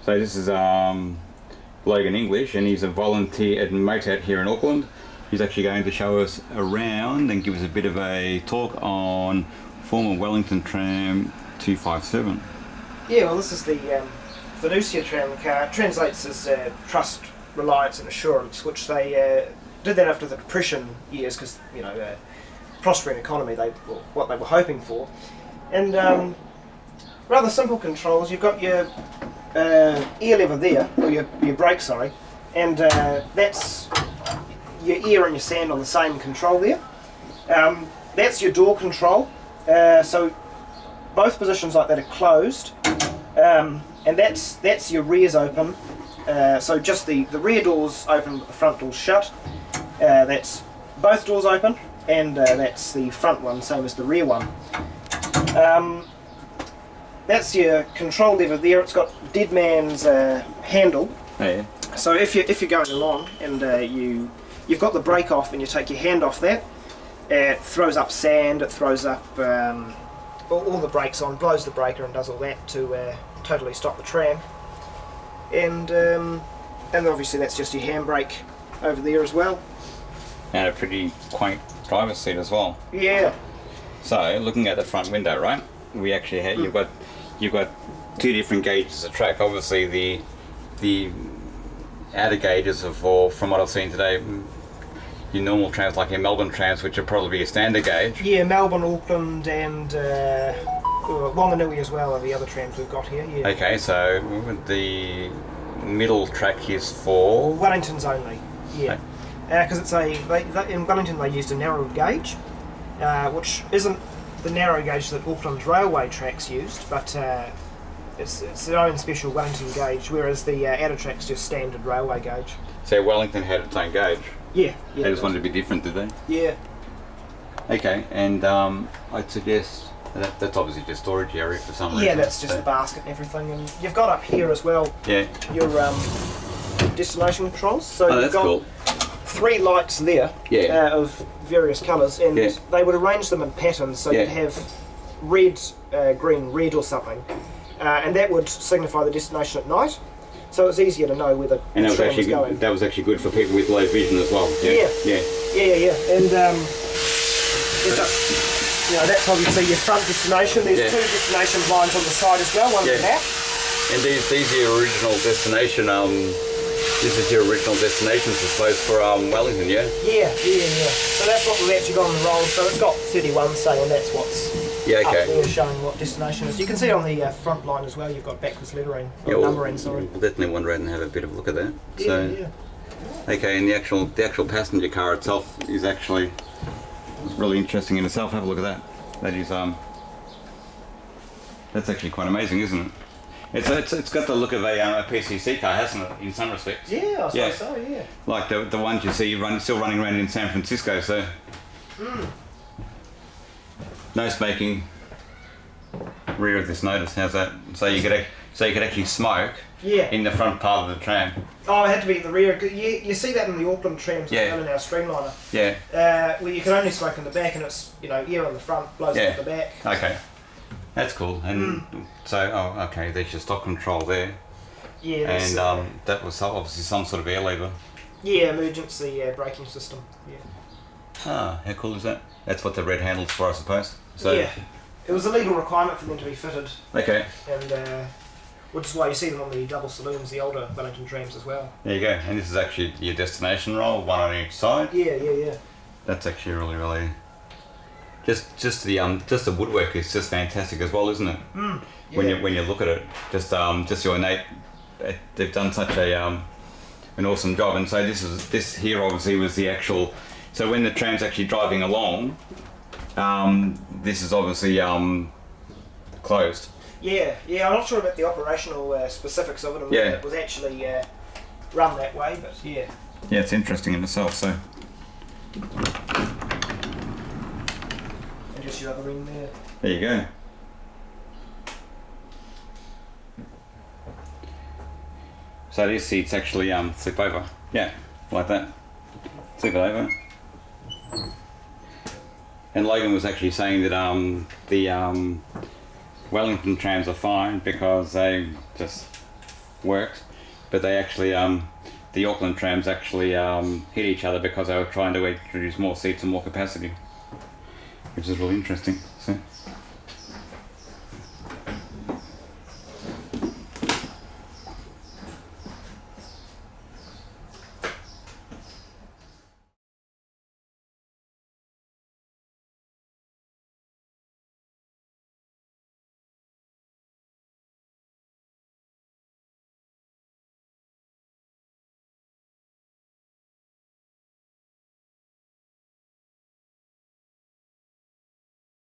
So this is Logan English, and he's a volunteer at MOTAT here in Auckland. He's actually going to show us around and give us a bit of a talk on former Wellington Tram 257. Yeah, well, this is the fiducia tram car. It translates as trust, reliance and assurance, which they did that after the Depression years because, you know, prospering economy, what they were hoping for. And rather simple controls. You've got your ear lever there, or your brake, sorry, and that's your ear and your sand on the same control there. That's your door control. So both positions like that are closed, and that's your rears open. So just the rear doors open, but the front doors shut. That's both doors open, and that's the front one, same as the rear one. That's your control lever there. It's got dead man's handle. Oh, yeah. So if you're going along and you've got the brake off and you take your hand off that, it throws up sand. It throws up all the brakes on, blows the breaker and does all that to totally stop the tram. And obviously that's just your handbrake over there as well. And a pretty quaint driver's seat as well. Yeah. So looking at the front window, right? We actually had you've got two different gauges of track. Obviously the outer gauges are for, from what I've seen today, your normal trams like your Melbourne trams, which would probably be a standard gauge. Yeah, Melbourne, Auckland, and Wanganui as well are the other trams we've got here. Yeah. Okay, so the middle track is for Wellington's only. Yeah, because it's in Wellington they used a narrow gauge, which isn't the narrow gauge that Auckland's railway tracks used, but it's their own special Wellington gauge, whereas the outer track's just standard railway gauge. So Wellington had its own gauge. Yeah. They just wanted to be different, did they? Yeah. Okay, and I'd suggest that's obviously just storage area for some reason. Yeah, that's just the basket and everything, and you've got up here as well. Yeah. Your destination controls. So that's you've got cool. 3 lights there, of various colours, and they would arrange them in patterns, so you'd have red, green, red or something, and that would signify the destination at night, so it's easier to know where the tram is going. That was actually good for people with low vision as well. Yeah. And you know, that's obviously your front destination. There's 2 destination lines on the side as well, one at the back. And these are your original destination. This is your original destination, I suppose, for Wellington, yeah? Yeah. So that's what we've actually got on the roll. So it's got 31, say, and that's what's up there showing what destination is. You can see on the front line as well, you've got backwards lettering, numbering, sorry. We'll definitely wander around and have a bit of a look at that. Okay, and the actual passenger car itself is actually really interesting in itself. Have a look at that. That is that's actually quite amazing, isn't it? It's got the look of a PCC car, hasn't it, in some respects? Yeah, I suppose so, yeah. Like the ones you see still running around in San Francisco, so... No smoking. Rear of this notice, how's that? So you could actually smoke in the front part of the tram. Oh, it had to be in the rear. You see that in the Auckland trams in our streamliner. Yeah. Where you can only smoke in the back, and it's, you know, air on the front, blows out the back. Okay. That's cool. And so, okay, there's your stock control there. Yeah. And that was obviously some sort of air lever. Yeah, emergency braking system. Yeah. Ah, how cool is that? That's what the red handle's for, I suppose. So yeah. It was a legal requirement for them to be fitted. Okay. And which is why you see them on the double saloons, the older Wellington trams as well. There you go. And this is actually your destination roll, one on each side. Yeah. That's actually really. Just the woodwork is just fantastic as well, isn't it? When you look at it, just your innate, they've done such an awesome job. And so this here obviously was the actual. So when the tram's actually driving along, this is obviously closed. Yeah. I'm not sure about the operational specifics of it, and whether it was actually run that way, but yeah. Yeah, it's interesting in itself. So. Just your other ring there. There you go. So these seats actually flip over. Yeah, like that. Flip it over. And Logan was actually saying that the Wellington trams are fine because they just works, but they actually the Auckland trams actually hit each other because they were trying to introduce more seats and more capacity, which is really interesting. So.